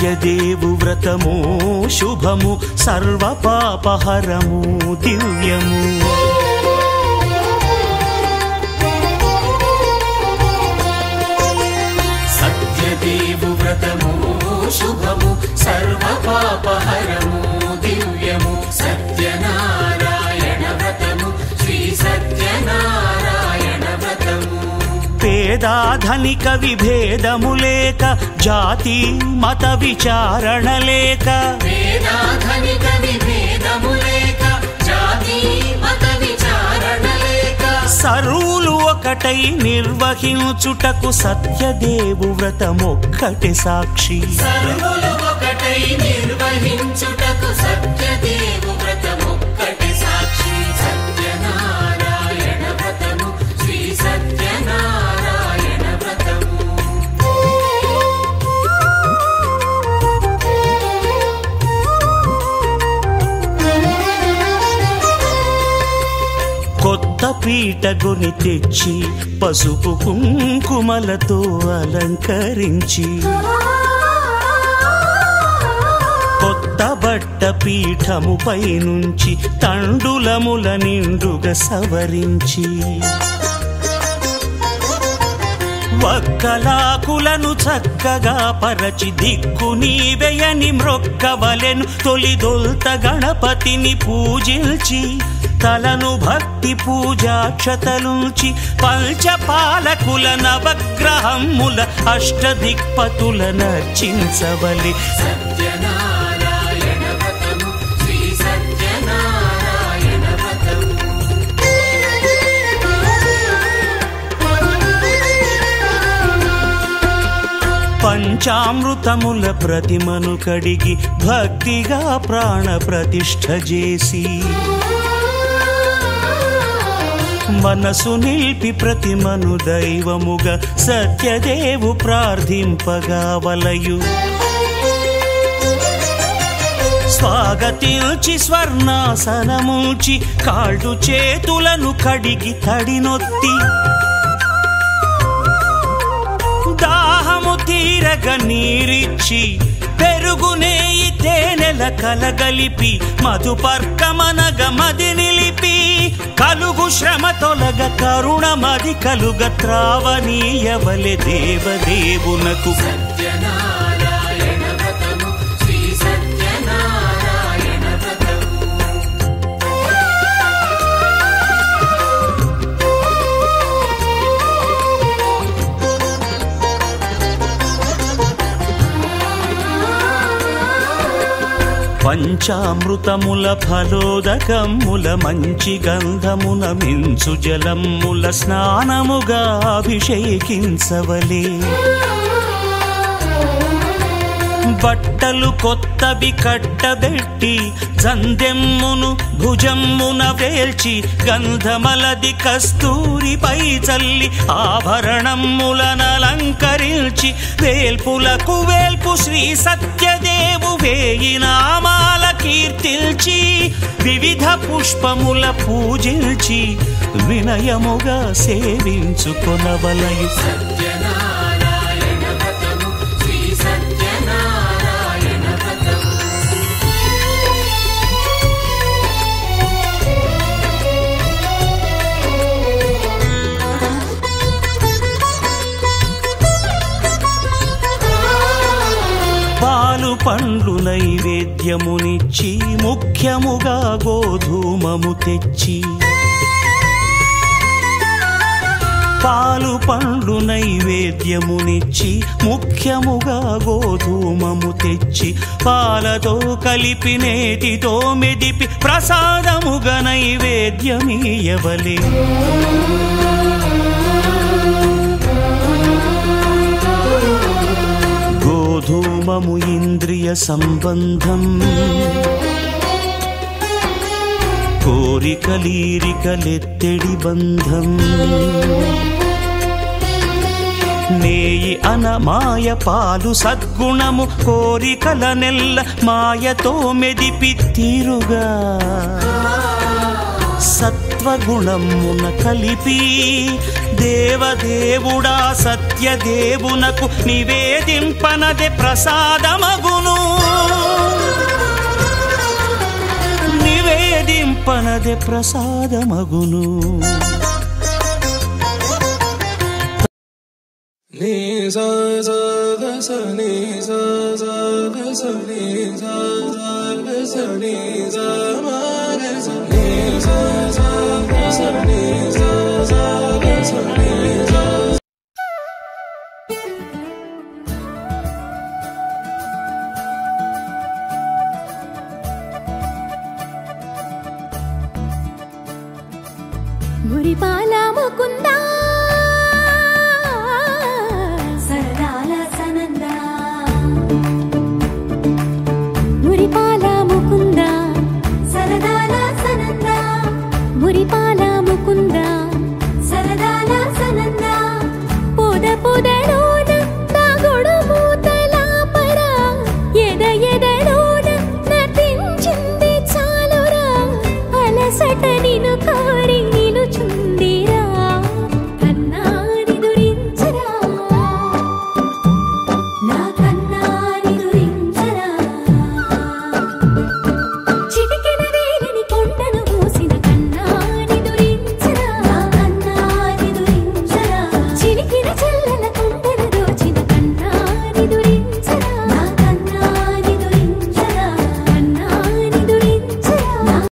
సత్యదేవు వ్రతము శుభము సర్వపాపహరము దివ్యము. సత్యదేవు వ్రతము శుభము సర్వపాపహరము దివ్యము. సత్యనారాయణ వ్రతము శ్రీ సత్యనారాయణ వ్రతము. పేదాధనిక విభేదము లేక జాతి మత విచారణ లేక పేదాధనిక విభేదము లేక జాతి మత విచారణ లేక సర్వులు ఒకటై నిర్వహించుటకు సత్యదేవు వ్రతమొక్కటి సాక్షి. సర్వులు ఒకటై నిర్వహించుటకు సత్యదేవు వ్రతమొక్కటి సాక్షి. సత్యనారాయణ వ్రతము శ్రీ సత్యనారాయణ వ్రతము. కొత్త పీటగొని తెచ్చి పసుపు కుంకుమలతో అలంకరించి కొత్త బట్ట పీఠముపై నుంచి తండులముల నిండుగా సవరించి వక్కలాకులను చక్కగా పరచి దిక్కు నీవెయని మ్రొక్కవలెను. తొలిదొల్త గణపతిని పూజించి తలను భక్తి పూజాక్షతలుంచి పంచపాలకుల నవగ్రహముల అష్టదిక్పతుల నర్చించవలె. సత్యనారాయణ వ్రతము శ్రీ సత్యనారాయణ వ్రతము. పంచామృతముల ప్రతిమను కడిగి భక్తిగా ప్రాణ ప్రతిష్ఠ చేసి మనసు నిలిపి ప్రతిమను దైవముగా సత్యదేవు ప్రార్థింపగా వలయు. స్వాగతించి స్వర్ణాసనముంచి కాళ్ళు చేతులను కడిగి తడినొత్తి దాహము తీరగ నీరిచ్చి పెరుగు నెయ్యి తేనెల కలగలిపి మధుపర్కమనగ మది నిలిపి కలుగు శ్రమ తొలగ కరుణ మది కలుగ త్రావనీయవలె దేవదేవునకు. సత్యనారాయణ వ్రతము శ్రీ సత్యనారాయణ వ్రతము. పంచామృతముల ఫలోదకముల మంచి గంధమున మించు జలముల స్నానముగా అభిషేకించవలే. బట్టలు కొత్తవి కట్టబెట్టి జందెమ్మును భుజమ్మున వేల్చి గంధమలది కస్తూరిపై చల్లి ఆభరణములనలంకరించి వేల్పులకు వేల్పు శ్రీ సత్యదేవు వేయి నామాల కీర్తిల్చి వివిధ పుష్పముల పూజించి వినయముగా సేవించుకొనవలయు. సత్యనారాయణ వ్రతము శ్రీ సత్యనారాయణ వ్రతము. పాలు పండ్లు నైవేద్యమునిచ్చి ముఖ్యముగా గోధూమము తెచ్చి పాలు పండ్లు నైవేద్యమునిచ్చి ముఖ్యముగా గోధూమము తెచ్చి పాలతో కలిపి నేతితో మెదిపి ప్రసాదముగా నైవేద్యమీయవలే. గోధూమము ఇంద్రియ సంబంధం కోరికలీరికలెత్తెడి బంధం నేయి అనమాయ పాలు సద్గుణము కోరికల నెల్ల మాయతో మెదిపి తీరుగా సత్వగుణమున కలిపి దేవదేవుడా సత్యదేవునకు నివేదింపనదే ప్రసాదమగును, నివేదింపనదే ప్రసాదమగును. నీ సా సా గ స నీ సా సా గ స నీ సా సా గ స నీ సా మా గ స నీ సా సా గ స నీ సా సా గ స నీ సా. మురిపాల ముకుందా సరదాల సనందా, మురిపాల ముకుందా సరదాల సనందా, మురిపాల ముకుందా సరదాల సనందా. పొద పొదలోన తాగుడు మూతలాపరా, ఎద ఎదలోన నటించింది చాలురా, అలసట నిన్ను కోర